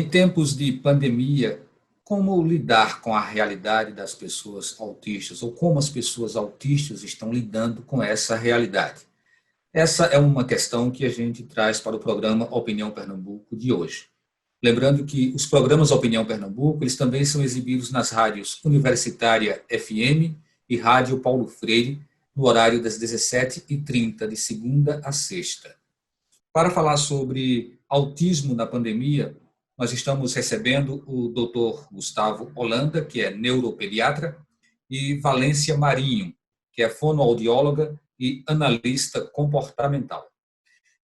Em tempos de pandemia, como lidar com a realidade das pessoas autistas ou como as pessoas autistas estão lidando com essa realidade? Essa é uma questão que a gente traz para o programa Opinião Pernambuco de hoje. Lembrando que os programas Opinião Pernambuco, eles também são exibidos nas rádios Universitária FM e Rádio Paulo Freire, no horário das 17h30, de segunda a sexta. Para falar sobre autismo na pandemia, nós estamos recebendo o Dr. Gustavo Holanda, que é neuropediatra, e Valência Marinho, que é fonoaudióloga e analista comportamental.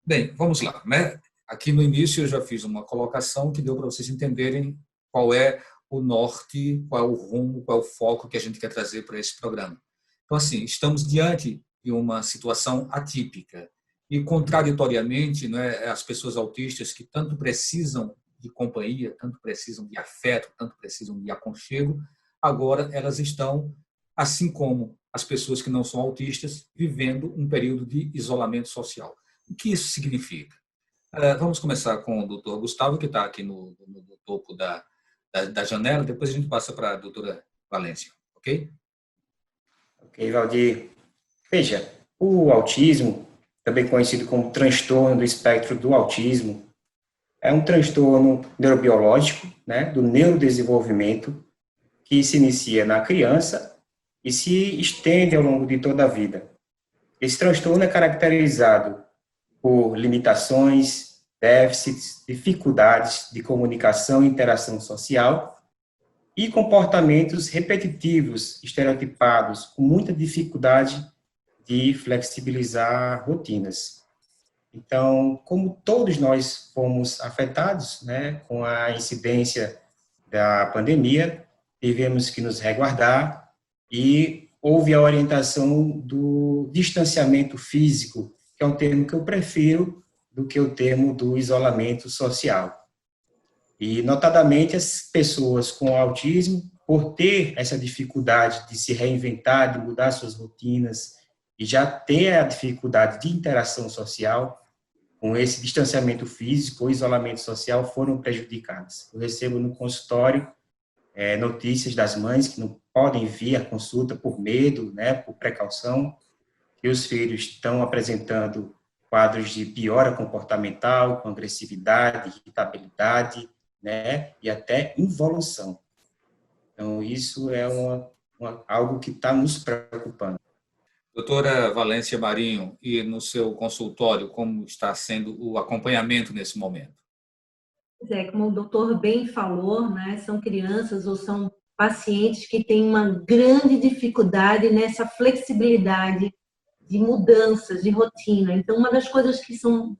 Bem, vamos lá, né? Aqui no início eu já fiz uma colocação que deu para vocês entenderem qual é o norte, qual é o rumo, qual é o foco que a gente quer trazer para esse programa. Então, assim, estamos diante de uma situação atípica e, contraditoriamente, né, as pessoas autistas que tanto precisam de companhia, tanto precisam de afeto, tanto precisam de aconchego, agora elas estão, assim como as pessoas que não são autistas, vivendo um período de isolamento social. O que isso significa? Vamos começar com o doutor Gustavo, que está aqui no topo da janela, depois a gente passa para a doutora Valência, ok? Ok, Valdir. Veja, o autismo, também conhecido como transtorno do espectro do autismo, é um transtorno neurobiológico, né, do neurodesenvolvimento, que se inicia na criança e se estende ao longo de toda a vida. Esse transtorno é caracterizado por limitações, déficits, dificuldades de comunicação e interação social e comportamentos repetitivos, estereotipados, com muita dificuldade de flexibilizar rotinas. Então, como todos nós fomos afetados, né, com a incidência da pandemia, tivemos que nos resguardar e houve a orientação do distanciamento físico, que é um termo que eu prefiro do que o termo do isolamento social. E, notadamente, as pessoas com autismo, por ter essa dificuldade de se reinventar, de mudar suas rotinas, e já ter a dificuldade de interação social, com esse distanciamento físico ou isolamento social, foram prejudicadas. Eu recebo no consultório notícias das mães que não podem vir à consulta por medo, né, por precaução, que os filhos estão apresentando quadros de piora comportamental, com agressividade, irritabilidade, né, e até involução. Então, isso é algo que está nos preocupando. Doutora Valência Marinho, e no seu consultório, como está sendo o acompanhamento nesse momento? Como o doutor bem falou, né, são crianças ou são pacientes que têm uma grande dificuldade nessa flexibilidade de mudanças, de rotina. Então, uma das coisas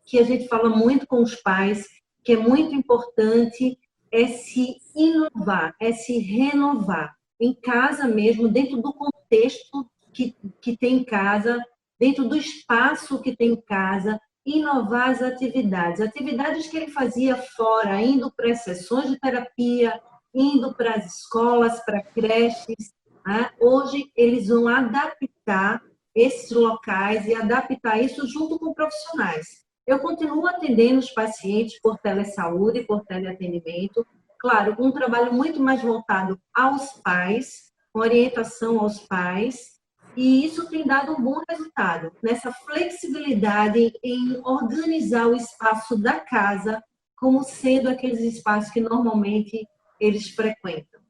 que a gente fala muito com os pais, que é muito importante, é se inovar, é se renovar. Em casa mesmo, dentro do contexto que tem em casa, dentro do espaço que tem em casa, inovar as atividades que ele fazia fora, indo para as sessões de terapia, indo para as escolas, para creches, né? Hoje eles vão adaptar esses locais e adaptar isso junto com profissionais. Eu continuo atendendo os pacientes por telesaúde, por teleatendimento, claro, com um trabalho muito mais voltado aos pais, com orientação aos pais, e isso tem dado um bom resultado, nessa flexibilidade em organizar o espaço da casa como sendo aqueles espaços que normalmente eles frequentam.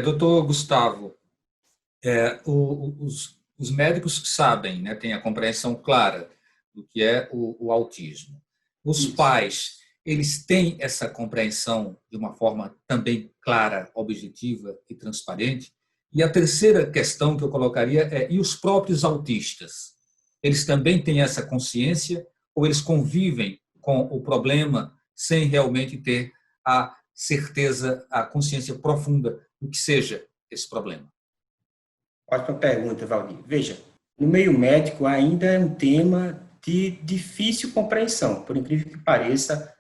Doutor Gustavo, os médicos sabem, né, têm a compreensão clara do que é o autismo. Os pais, eles têm essa compreensão de uma forma também clara, objetiva e transparente? E a terceira questão que eu colocaria é, e os próprios autistas? Eles também têm essa consciência ou eles convivem com o problema sem realmente ter a certeza, a consciência profunda do que seja esse problema? Ótima pergunta, Valdir. Veja, no meio médico ainda é um tema de difícil compreensão. Por incrível que pareça,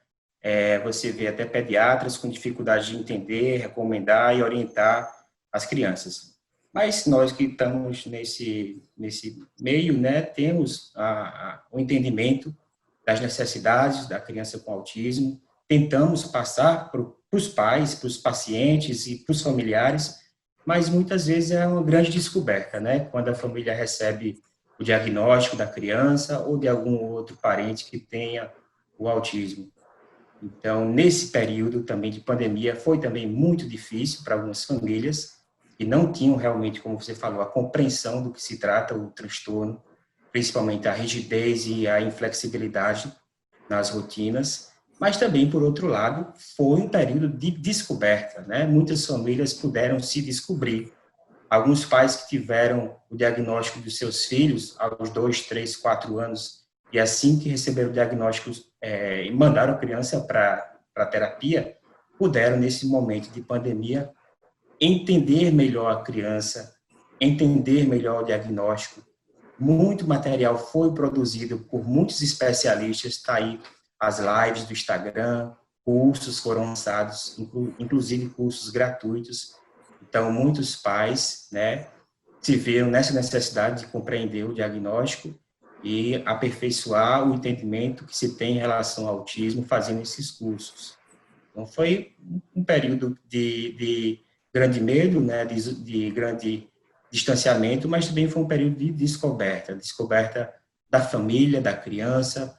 você vê até pediatras com dificuldade de entender, recomendar e orientar as crianças. Mas nós que estamos nesse meio, né, temos o entendimento das necessidades da criança com autismo tentamos passar para os pais, para os pacientes e para os familiares, mas muitas vezes é uma grande descoberta, né? Quando a família recebe o diagnóstico da criança ou de algum outro parente que tenha o autismo. Então, nesse período também de pandemia, foi também muito difícil para algumas famílias que não tinham realmente, como você falou, a compreensão do que se trata o transtorno, principalmente a rigidez e a inflexibilidade nas rotinas, mas também, por outro lado, foi um período de descoberta, né? Muitas famílias puderam se descobrir. Alguns pais que tiveram o diagnóstico dos seus filhos aos 2, 3, 4 anos, e assim que receberam o diagnóstico, mandaram a criança para a terapia, puderam, nesse momento de pandemia, entender melhor a criança, entender melhor o diagnóstico. Muito material foi produzido por muitos especialistas, está aí as lives do Instagram, cursos foram lançados, inclusive cursos gratuitos. Então, muitos pais, né, se viram nessa necessidade de compreender o diagnóstico e aperfeiçoar o entendimento que se tem em relação ao autismo fazendo esses cursos. Então, foi um período de grande medo, né, de grande distanciamento, mas também foi um período de descoberta da família, da criança,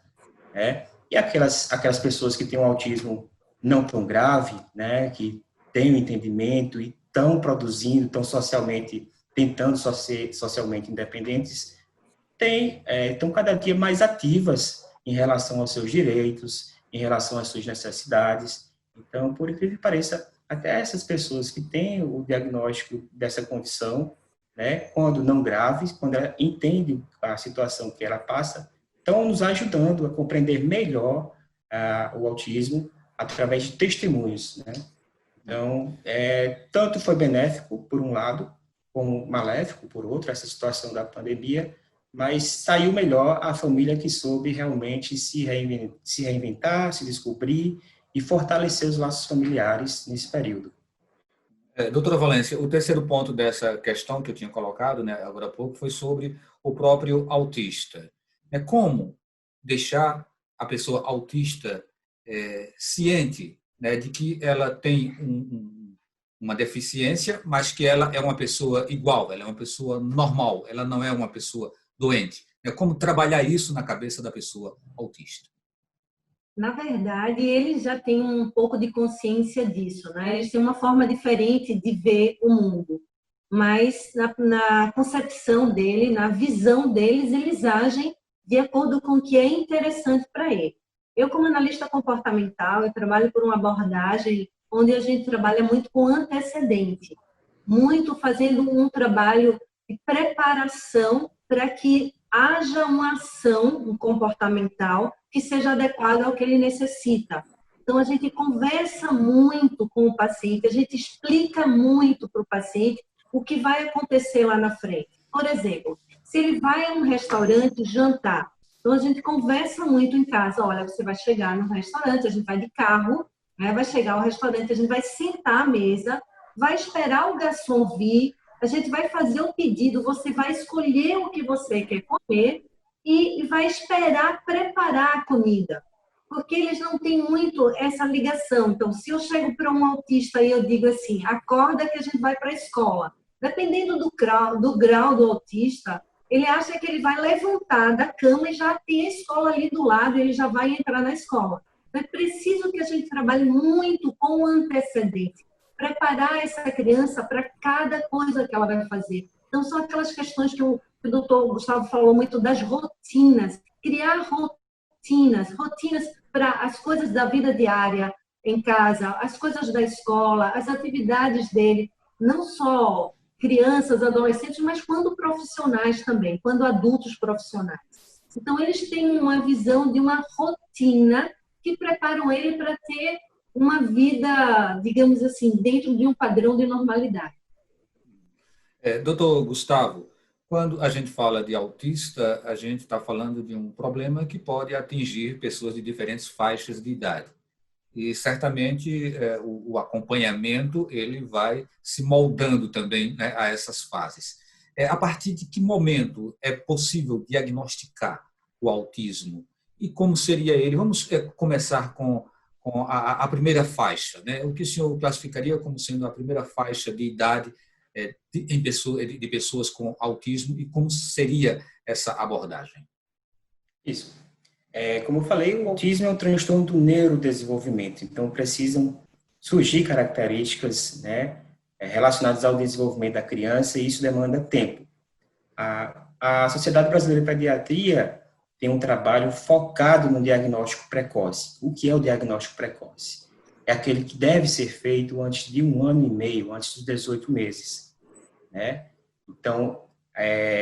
né, e aquelas pessoas que têm um autismo não tão grave, né, que têm o entendimento e estão produzindo, estão tentando ser socialmente independentes, estão cada dia mais ativas em relação aos seus direitos, em relação às suas necessidades. Então, por incrível que pareça, até essas pessoas que têm o diagnóstico dessa condição, né, quando não grave, quando ela entende a situação que ela passa, estão nos ajudando a compreender melhor o autismo através de testemunhos, né? Então, tanto foi benéfico, por um lado, como maléfico, por outro, essa situação da pandemia, mas saiu melhor a família que soube realmente se reinventar, se descobrir e fortalecer os laços familiares nesse período. Doutora Valência, o terceiro ponto dessa questão que eu tinha colocado, né, agora há pouco, foi sobre o próprio autista. Como deixar a pessoa autista ciente, né, de que ela tem uma deficiência, mas que ela é uma pessoa igual, ela é uma pessoa normal, ela não é uma pessoa doente. Como trabalhar isso na cabeça da pessoa autista? Na verdade, eles já têm um pouco de consciência disso, né? Eles têm uma forma diferente de ver o mundo, mas na concepção dele, na visão deles, eles agem de acordo com o que é interessante para ele. Eu, como analista comportamental, eu trabalho por uma abordagem onde a gente trabalha muito com antecedente, muito fazendo um trabalho de preparação para que haja uma ação um comportamental que seja adequado ao que ele necessita. Então, a gente conversa muito com o paciente, a gente explica muito para o paciente o que vai acontecer lá na frente. Por exemplo, se ele vai a um restaurante jantar, então a gente conversa muito em casa, olha, você vai chegar no restaurante, a gente vai de carro, né, vai chegar ao restaurante, a gente vai sentar à mesa, vai esperar o garçom vir, a gente vai fazer o pedido, você vai escolher o que você quer comer, e vai esperar preparar a comida, porque eles não têm muito essa ligação. Então, se eu chego para um autista e eu digo assim, acorda que a gente vai para a escola, dependendo do grau do autista, ele acha que ele vai levantar da cama e já tem a escola ali do lado, e ele já vai entrar na escola. Então, é preciso que a gente trabalhe muito com o antecedente, preparar essa criança para cada coisa que ela vai fazer. Então, são aquelas questões que o doutor Gustavo falou muito das rotinas, criar rotinas para as coisas da vida diária em casa, as coisas da escola, as atividades dele, não só crianças, adolescentes, mas quando profissionais também, quando adultos profissionais. Então, eles têm uma visão de uma rotina que preparam ele para ter uma vida, digamos assim, dentro de um padrão de normalidade. Doutor Gustavo, quando a gente fala de autista, a gente está falando de um problema que pode atingir pessoas de diferentes faixas de idade. E certamente o acompanhamento ele vai se moldando também, né, a essas fases. A partir de que momento é possível diagnosticar o autismo? E como seria ele? Vamos começar com com a primeira faixa, né? O que o senhor classificaria como sendo a primeira faixa de idade de pessoas com autismo e como seria essa abordagem? Isso. Como eu falei, o autismo é um transtorno do neurodesenvolvimento, então precisam surgir características, né, relacionadas ao desenvolvimento da criança e isso demanda tempo. A Sociedade Brasileira de Pediatria tem um trabalho focado no diagnóstico precoce. O que é o diagnóstico precoce? É aquele que deve ser feito antes de 1 ano e meio, antes dos 18 meses, né? Então,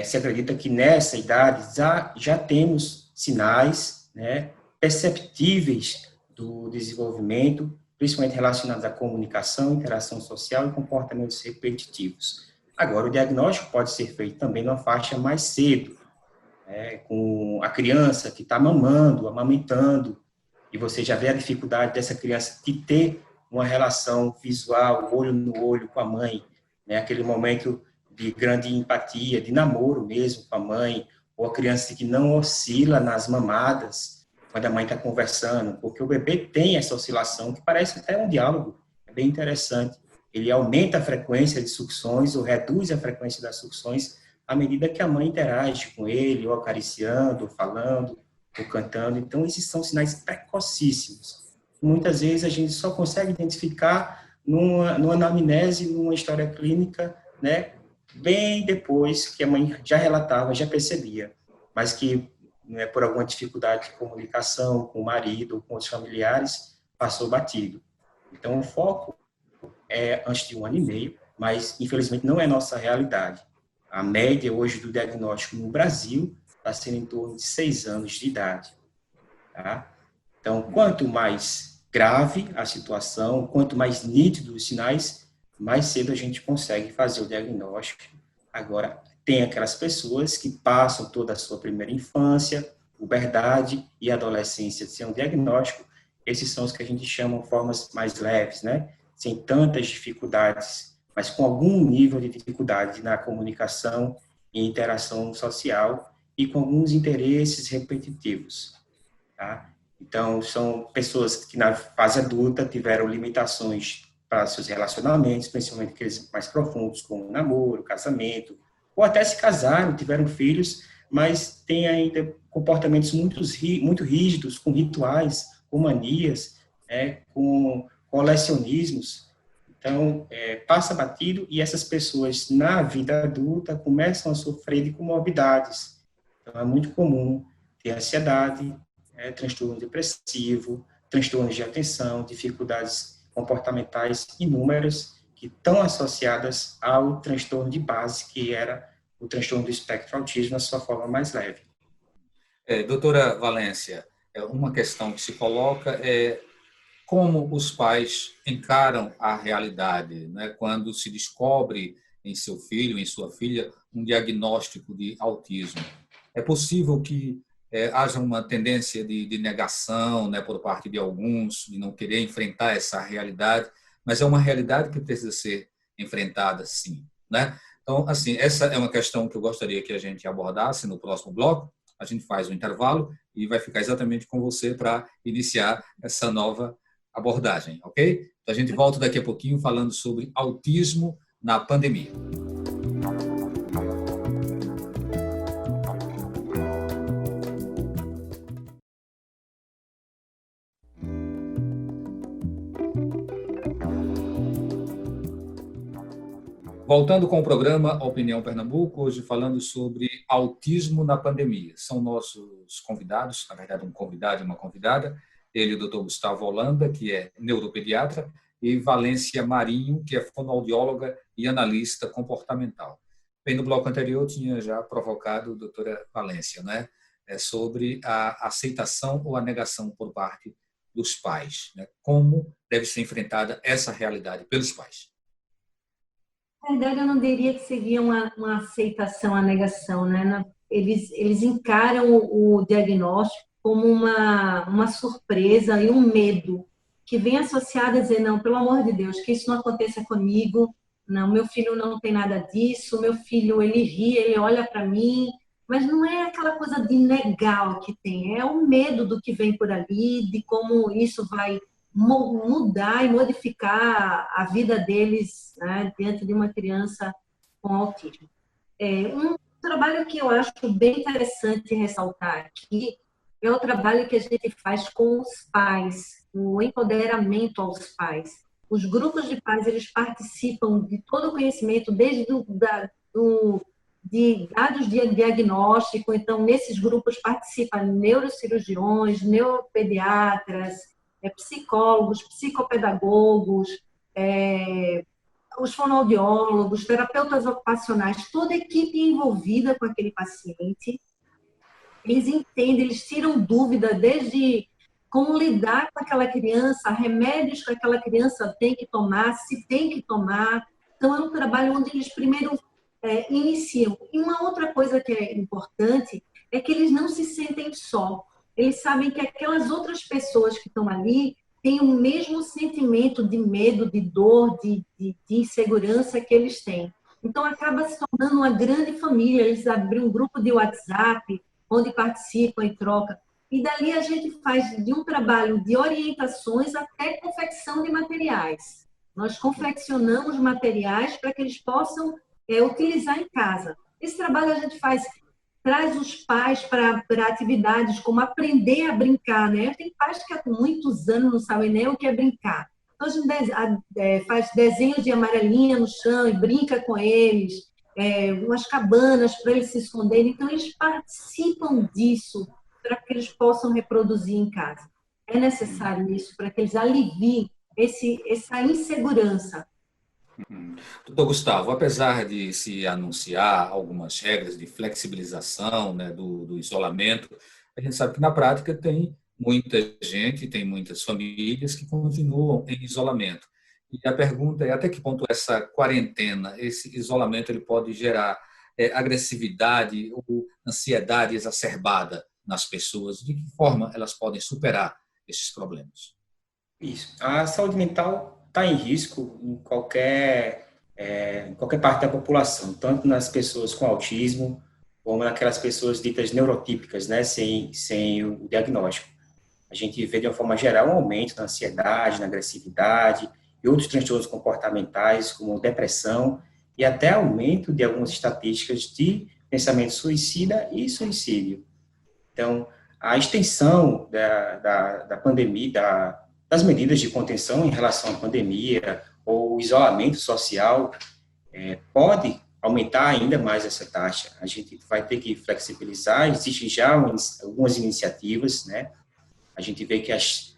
se acredita que nessa idade já temos sinais, né, perceptíveis do desenvolvimento, principalmente relacionados à comunicação, interação social e comportamentos repetitivos. Agora, o diagnóstico pode ser feito também numa faixa mais cedo, né, com a criança que está mamando, amamentando, e você já vê a dificuldade dessa criança de ter uma relação visual, olho no olho com a mãe, né, aquele momento de grande empatia, de namoro mesmo com a mãe, ou a criança que não oscila nas mamadas, quando a mãe está conversando, porque o bebê tem essa oscilação, que parece até um diálogo, é bem interessante. Ele aumenta a frequência de sucções ou reduz a frequência das sucções à medida que a mãe interage com ele, ou acariciando, ou falando, ou cantando. Então, esses são sinais precocíssimos. Muitas vezes a gente só consegue identificar numa anamnese, numa história clínica, né, bem depois que a mãe já relatava, já percebia, mas que, né, por alguma dificuldade de comunicação com o marido ou com os familiares, passou batido. Então, o foco é antes de 1 ano e meio, mas infelizmente não é nossa realidade. A média hoje do diagnóstico no Brasil está sendo em torno de 6 anos de idade. Tá? Então, quanto mais grave a situação, quanto mais nítidos os sinais, mais cedo a gente consegue fazer o diagnóstico. Agora, tem aquelas pessoas que passam toda a sua primeira infância, puberdade e adolescência sem um diagnóstico. Esses são os que a gente chama de formas mais leves, né? Sem tantas dificuldades, mas com algum nível de dificuldade na comunicação e interação social e com alguns interesses repetitivos, tá? Então, são pessoas que na fase adulta tiveram limitações para seus relacionamentos, principalmente aqueles mais profundos, como namoro, casamento, ou até se casaram, tiveram filhos, mas têm ainda comportamentos muito rígidos, com rituais, com manias, com colecionismos. Então, passa batido e essas pessoas, na vida adulta, começam a sofrer de comorbidades. Então, é muito comum ter ansiedade, transtorno depressivo, transtornos de atenção, dificuldades comportamentais inúmeras que estão associadas ao transtorno de base, que era o transtorno do espectro autismo na sua forma mais leve. Doutora Valência, uma questão que se coloca é como os pais encaram a realidade, né, quando se descobre em seu filho, em sua filha, um diagnóstico de autismo. É possível que haja uma tendência de negação, né, por parte de alguns, de não querer enfrentar essa realidade, mas é uma realidade que precisa ser enfrentada, sim, né? Então, assim, essa é uma questão que eu gostaria que a gente abordasse no próximo bloco. A gente faz um intervalo e vai ficar exatamente com você para iniciar essa nova abordagem, ok? Então, a gente volta daqui a pouquinho falando sobre autismo na pandemia. Voltando com o programa Opinião Pernambuco, hoje falando sobre autismo na pandemia. São nossos convidados, na verdade um convidado e uma convidada, ele o Dr. Gustavo Holanda, que é neuropediatra, e Valência Marinho, que é fonoaudióloga e analista comportamental. Bem, no bloco anterior eu tinha já provocado a doutora Valência, né, sobre a aceitação ou a negação por parte dos pais, né, como deve ser enfrentada essa realidade pelos pais. Na verdade, eu não diria que seria uma aceitação, a negação, né? Eles encaram o diagnóstico como uma surpresa e um medo que vem associado a dizer, não, pelo amor de Deus, que isso não aconteça comigo, não, meu filho não tem nada disso, meu filho, ele ri, ele olha para mim, mas não é aquela coisa de negar o que tem, é o medo do que vem por ali, de como isso vai mudar e modificar a vida deles, né, diante de uma criança com autismo. Um trabalho que eu acho bem interessante ressaltar aqui é o trabalho que a gente faz com os pais, o empoderamento aos pais. Os grupos de pais, eles participam de todo o conhecimento, desde de dados de diagnóstico. Então, nesses grupos participam neurocirurgiões, neuropediatras, psicólogos, psicopedagogos, os fonoaudiólogos, terapeutas ocupacionais, toda a equipe envolvida com aquele paciente. Eles entendem, eles tiram dúvida desde como lidar com aquela criança, remédios que aquela criança tem que tomar, se tem que tomar. Então, é um trabalho onde eles primeiro iniciam. E uma outra coisa que é importante é que eles não se sentem só. Eles sabem que aquelas outras pessoas que estão ali têm o mesmo sentimento de medo, de dor, de insegurança que eles têm. Então, acaba se tornando uma grande família. Eles abrem um grupo de WhatsApp, onde participam e trocam. E dali a gente faz de um trabalho de orientações até confecção de materiais. Nós confeccionamos materiais para que eles possam utilizar em casa. Esse trabalho a gente traz os pais para atividades como aprender a brincar, né? Tem pais que há muitos anos não sabem nem o que é brincar. Então, a gente faz desenhos de amarelinha no chão e brinca com eles, umas cabanas para eles se esconderem. Então, eles participam disso para que eles possam reproduzir em casa. É necessário isso para que eles aliviem essa insegurança. Doutor Gustavo, apesar de se anunciar algumas regras de flexibilização, né, do isolamento, a gente sabe que na prática tem muita gente, tem muitas famílias que continuam em isolamento. E a pergunta é até que ponto essa quarentena, esse isolamento, ele pode gerar agressividade ou ansiedade exacerbada nas pessoas? De que forma elas podem superar esses problemas? Isso. A saúde mental está em risco em qualquer parte da população, tanto nas pessoas com autismo, como naquelas pessoas ditas neurotípicas, né, sem o diagnóstico. A gente vê, de uma forma geral, um aumento na ansiedade, na agressividade e outros transtornos comportamentais, como depressão, e até aumento de algumas estatísticas de pensamento suicida e suicídio. Então, a extensão da pandemia, das medidas de contenção em relação à pandemia ou isolamento social pode aumentar ainda mais essa taxa. A gente vai ter que flexibilizar, existem já algumas iniciativas, né? A gente vê que as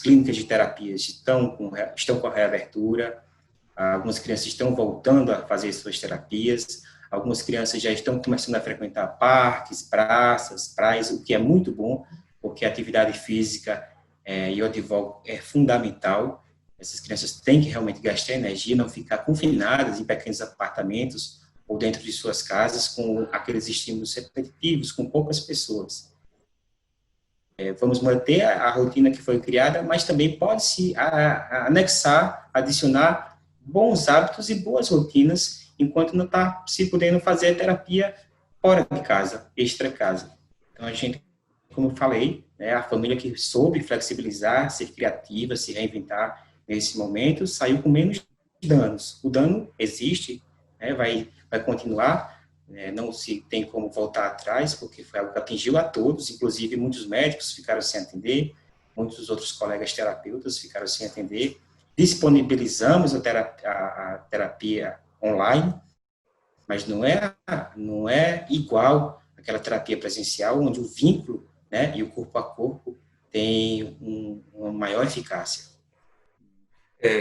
clínicas de terapias estão com a reabertura, algumas crianças estão voltando a fazer suas terapias, algumas crianças já estão começando a frequentar parques, praças, praias, o que é muito bom, porque a atividade física, e eu advogo, é fundamental. Essas crianças têm que realmente gastar energia, não ficar confinadas em pequenos apartamentos ou dentro de suas casas com aqueles estímulos repetitivos, com poucas pessoas. Vamos manter a rotina que foi criada, mas também pode-se anexar, adicionar bons hábitos e boas rotinas, enquanto não está se podendo fazer terapia fora de casa, extra casa. Então, a gente, como eu falei, a família que soube flexibilizar, ser criativa, se reinventar nesse momento, saiu com menos danos. O dano existe, vai continuar, não se tem como voltar atrás, porque foi algo que atingiu a todos, inclusive muitos médicos ficaram sem atender, muitos dos outros colegas terapeutas ficaram sem atender. Disponibilizamos a terapia online, mas não é igual àquela terapia presencial, onde o vínculo, e o corpo a corpo tem uma maior eficácia.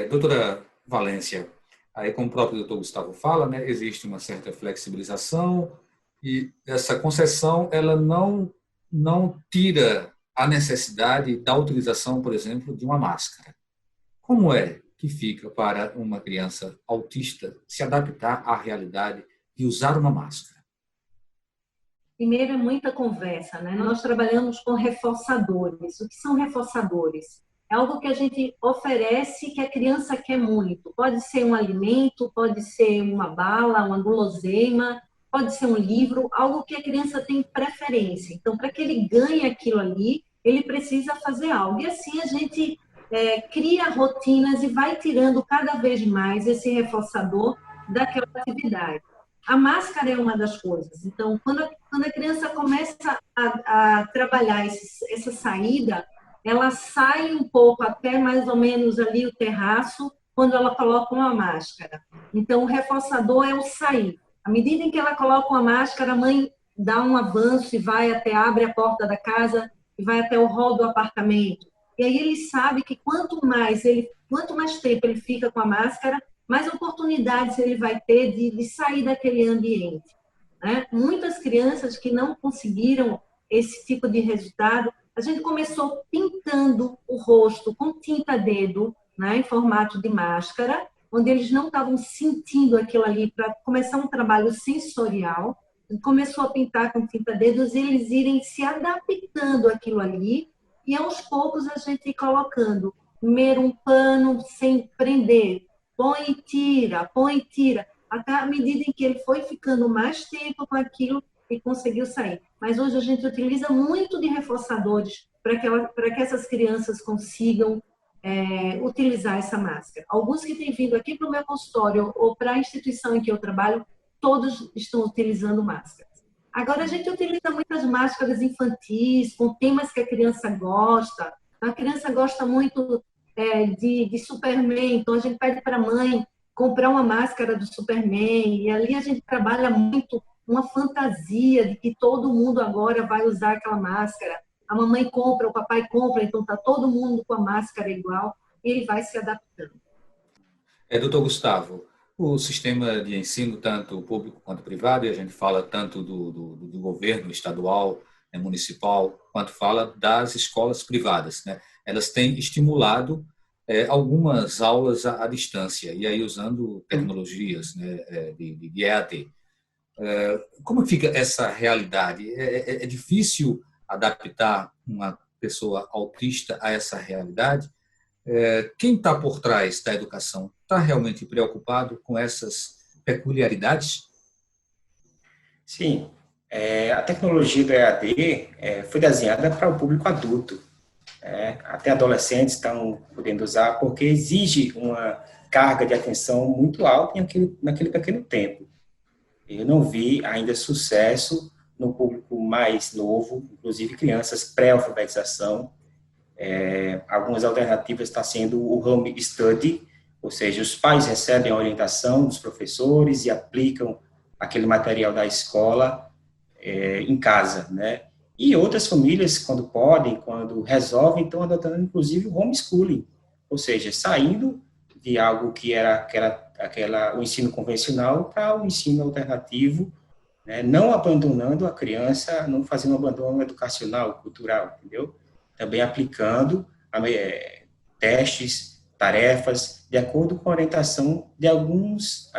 Doutora Valência, aí como o próprio doutor Gustavo fala, né, existe uma certa flexibilização e essa concessão ela não tira a necessidade da utilização, por exemplo, de uma máscara. Como é que fica para uma criança autista se adaptar à realidade de usar uma máscara? Primeiro, é muita conversa, né? Nós trabalhamos com reforçadores. O que são reforçadores? É algo que a gente oferece que a criança quer muito. Pode ser um alimento, pode ser uma bala, uma guloseima, pode ser um livro, algo que a criança tem preferência. Então, para que ele ganhe aquilo ali, ele precisa fazer algo. E assim a gente cria rotinas e vai tirando cada vez mais esse reforçador daquela atividade. A máscara é uma das coisas. Então, quando a criança começa a trabalhar essa saída, ela sai um pouco até mais ou menos ali o terraço, quando ela coloca uma máscara. Então, o reforçador é o sair. À medida em que ela coloca uma máscara, a mãe dá um avanço e vai até, abre a porta da casa e vai até o hall do apartamento. E aí ele sabe que quanto mais tempo ele fica com a máscara, mais oportunidades ele vai ter de sair daquele ambiente. Né? Muitas crianças que não conseguiram esse tipo de resultado, a gente começou pintando o rosto com tinta-dedo, né, em formato de máscara, onde eles não estavam sentindo aquilo ali, para começar um trabalho sensorial. Começou a pintar com tinta-dedos e eles irem se adaptando àquilo ali, e aos poucos a gente ir colocando primeiro um pano sem prender, põe e tira, até à medida em que ele foi ficando mais tempo com aquilo e conseguiu sair. Mas hoje a gente utiliza muito de reforçadores para que essas crianças consigam utilizar essa máscara. Alguns que têm vindo aqui para o meu consultório ou para a instituição em que eu trabalho, todos estão utilizando máscaras. Agora, a gente utiliza muitas máscaras infantis, com temas que a criança gosta. A criança gosta muito de Superman, então a gente pede para a mãe comprar uma máscara do Superman, e ali a gente trabalha muito uma fantasia de que todo mundo agora vai usar aquela máscara. A mamãe compra, o papai compra, então está todo mundo com a máscara igual, e ele vai se adaptando. Doutor Gustavo, o sistema de ensino, tanto público quanto privado, e a gente fala tanto do governo estadual, municipal, quanto fala das escolas privadas, né? Elas têm estimulado algumas aulas à distância, e aí usando tecnologias, né, de EAD. Como fica essa realidade? É difícil adaptar uma pessoa autista a essa realidade? Quem está por trás da educação está realmente preocupado com essas peculiaridades? Sim, a tecnologia do EAD foi desenhada para o público adulto. Até adolescentes estão podendo usar, porque exige uma carga de atenção muito alta naquele pequeno tempo. Eu não vi ainda sucesso no público mais novo, inclusive crianças pré-alfabetização. Algumas alternativas estão sendo o home study, ou seja, os pais recebem a orientação dos professores e aplicam aquele material da escola em casa, né? E outras famílias, quando podem, quando resolvem, estão adotando, inclusive, o homeschooling, ou seja, saindo de algo que era o ensino convencional para o ensino alternativo, né? Não abandonando a criança, não fazendo abandono educacional, cultural, entendeu? Também aplicando testes, tarefas, de acordo com a orientação de algumas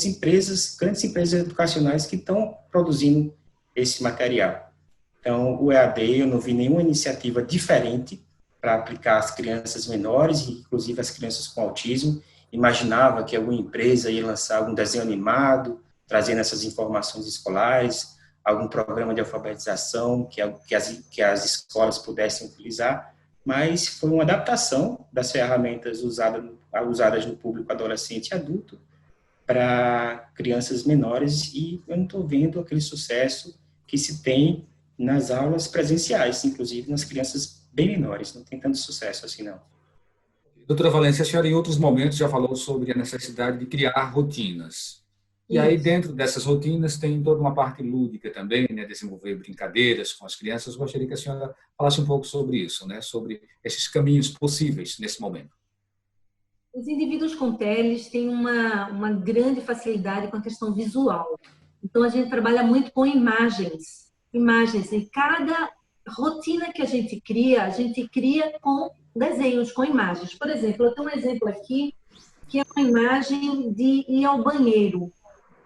empresas, grandes empresas educacionais que estão produzindo esse material. Então, o EAD, eu não vi nenhuma iniciativa diferente para aplicar às crianças menores, inclusive as crianças com autismo. Imaginava que alguma empresa ia lançar algum desenho animado, trazendo essas informações escolares, algum programa de alfabetização que as escolas pudessem utilizar, mas foi uma adaptação das ferramentas usadas no público adolescente e adulto para crianças menores, e eu não estou vendo aquele sucesso que se tem nas aulas presenciais, inclusive nas crianças bem menores, não tem tanto sucesso assim, não. Doutora Valência, a senhora em outros momentos já falou sobre a necessidade de criar rotinas. E aí, dentro dessas rotinas, tem toda uma parte lúdica também, né? Desenvolver brincadeiras com as crianças. Gostaria que a senhora falasse um pouco sobre isso, né? Sobre esses caminhos possíveis nesse momento. Os indivíduos com TELs têm uma grande facilidade com a questão visual. Então, a gente trabalha muito com imagens. E cada rotina que a gente cria com desenhos, com imagens. Por exemplo, eu tenho um exemplo aqui, que é uma imagem de ir ao banheiro,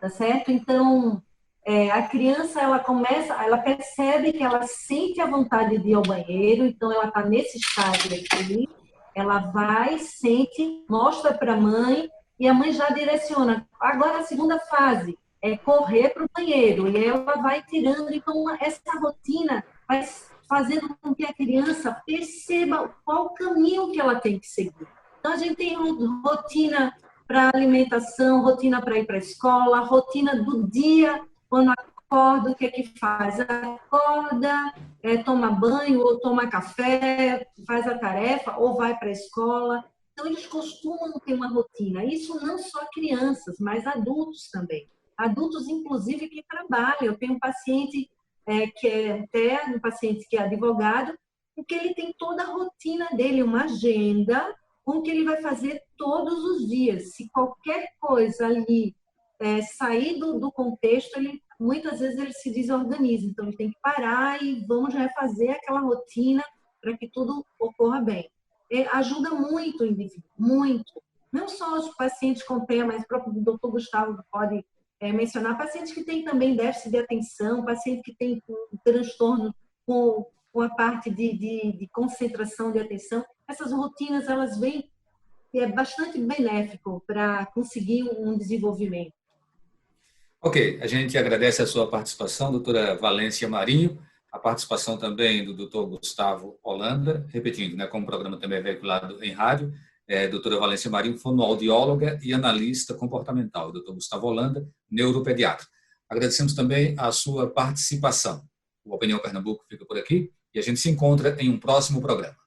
tá certo? Então, a criança, ela percebe que ela sente a vontade de ir ao banheiro, então ela está nesse estágio aqui, ela vai, sente, mostra para a mãe, e a mãe já direciona. Agora, a segunda fase é correr para o banheiro, e ela vai tirando. Então, essa rotina vai fazendo com que a criança perceba qual o caminho que ela tem que seguir. Então, a gente tem rotina para alimentação, rotina para ir para a escola, rotina do dia, quando acorda, o que é que faz? Acorda, toma banho, ou toma café, faz a tarefa, ou vai para a escola. Então, eles costumam ter uma rotina. Isso não só crianças, mas adultos também. Adultos, inclusive, que trabalham. Eu tenho um paciente que é interno, um paciente que é advogado, porque ele tem toda a rotina dele, uma agenda com que ele vai fazer todos os dias. Se qualquer coisa ali sair do contexto, muitas vezes ele se desorganiza. Então, ele tem que parar e vamos refazer aquela rotina para que tudo ocorra bem. Ajuda muito o indivíduo, muito. Não só os pacientes com TEA, mas o próprio doutor Gustavo pode mencionar, pacientes que têm também déficit de atenção, pacientes que têm transtorno com a parte de concentração de atenção. Essas rotinas, elas vêm bastante benéfico para conseguir um desenvolvimento. Ok, a gente agradece a sua participação, doutora Valência Marinho, a participação também do doutor Gustavo Holanda, repetindo, né, como o programa também é veiculado em rádio, doutora Valência Marinho, fonoaudióloga e analista comportamental, doutor Gustavo Holanda, neuropediatra. Agradecemos também a sua participação. O Opinião Pernambuco fica por aqui e a gente se encontra em um próximo programa.